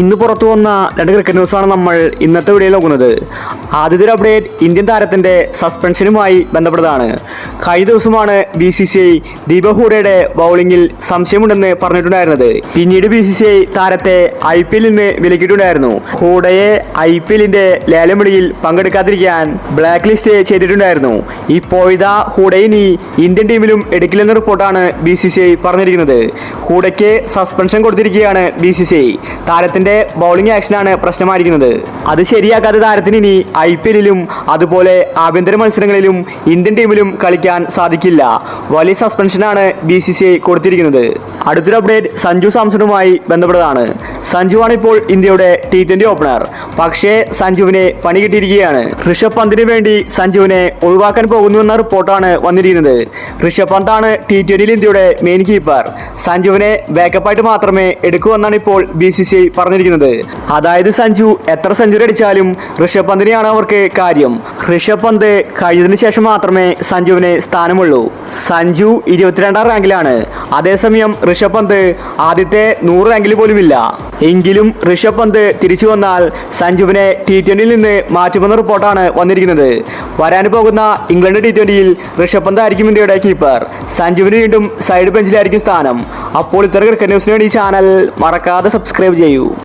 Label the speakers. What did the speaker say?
Speaker 1: ഇന്ന് പുറത്തു വന്ന രണ്ട് ക്രിക്കറ്റ് ന്യൂസാണ് നമ്മൾ ഇന്നത്തെ വീഡിയോയിൽ നോക്കുന്നത്. ആദ്യത്തെ ഒരു അപ്ഡേറ്റ് ഇന്ത്യൻ താരത്തിന്റെ സസ്പെൻഷനുമായി ബന്ധപ്പെട്ടതാണ്. കഴിഞ്ഞ ദിവസമാണ് BCCI ദീപക് ഹൂഡയുടെ ബൗളിംഗിൽ സംശയമുണ്ടെന്ന് പറഞ്ഞിട്ടുണ്ടായിരുന്നത്. പിന്നീട് BCCI താരത്തെ IPL നിന്ന് വിലക്കിയിട്ടുണ്ടായിരുന്നു. ഹൂഡയെ IPLന്റെ ലേലം വിളിയിൽ പങ്കെടുക്കാതിരിക്കാൻ ബ്ലാക്ക് ലിസ്റ്റ് ചെയ്തിട്ടുണ്ടായിരുന്നു. ഇപ്പോഴിതാ ഹൂഡയെ ഇനി ഇന്ത്യൻ ടീമിലും എടുക്കില്ലെന്ന റിപ്പോർട്ടാണ് BCCI പറഞ്ഞിരിക്കുന്നത്. ഹൂഡയ്ക്ക് സസ്പെൻഷൻ കൊടുത്തിരിക്കുകയാണ് BCCI. താരത്തിന്റെ ബൗളിംഗ് ആക്ഷനാണ് പ്രശ്നമായിരിക്കുന്നത്. അത് ശരിയാക്കാത്ത താരത്തിന് ഇനി IPLലും അതുപോലെ ആഭ്യന്തര മത്സരങ്ങളിലും ഇന്ത്യൻ ടീമിലും കളിക്കാൻ സാധിക്കില്ല. വലിയ സസ്പെൻഷനാണ് BCCI കൊടുത്തിരിക്കുന്നത്. അടുത്തൊരു അപ്ഡേറ്റ് സഞ്ജു സാംസണുമായി ബന്ധപ്പെട്ടതാണ്. സഞ്ജുവാണ് ഇപ്പോൾ ഇന്ത്യയുടെ T20 ഓപ്പണർ. പക്ഷേ സഞ്ജുവിനെ പണി കിട്ടിയിരിക്കുകയാണ്. ഋഷഭ് പന്തിന് വേണ്ടി സഞ്ജുവിനെ ഒഴിവാക്കാൻ പോകുന്നുവെന്ന റിപ്പോർട്ടാണ് വന്നിരിക്കുന്നത്. ഋഷഭ് പന്താണ് T20 ഇന്ത്യയുടെ മെയിൻ കീപ്പർ. സഞ്ജുവിനെ ബാക്കപ്പായിട്ട് മാത്രമേ എടുക്കുമെന്നാണ് ഇപ്പോൾ BCCI പറഞ്ഞിരിക്കുന്നത്. അതായത് സഞ്ജു എത്ര സെഞ്ചുറി അടിച്ചാലും ഋഷഭ് പന്തിനെയാണ് അവർക്ക് കാര്യം. ഋഷഭ് പന്ത് കഴിഞ്ഞതിന് ശേഷം മാത്രമേ സഞ്ജുവിന് സ്ഥാനമുള്ളൂ. സഞ്ജു 22ാം റാങ്കിലാണ്. അതേസമയം ഋഷഭ് പന്ത് ആദ്യത്തെ 100 റാങ്കിൽ പോലുമില്ല. എങ്കിലും ഋഷഭ് പന്ത് തിരിച്ചു വന്നാൽ സഞ്ജുവിനെ T20 നിന്ന് മാറ്റുമെന്ന റിപ്പോർട്ടാണ് വന്നിരിക്കുന്നത്. വരാൻ പോകുന്ന ഇംഗ്ലണ്ട് T20യിൽ ഋഷഭ് പന്ത് ആയിരിക്കും ഇന്ത്യയുടെ കീപ്പർ. സഞ്ജുവിന് വീണ്ടും സൈഡ് ബെഞ്ചിലായിരിക്കും സ്ഥാനം. അപ്പോൾ ഇത്തരം ക്രിക്കറ്റ് ന്യൂസിന് വേണ്ടി ഈ ചാനൽ മറക്കാതെ സബ്സ്ക്രൈബ് ചെയ്യൂ.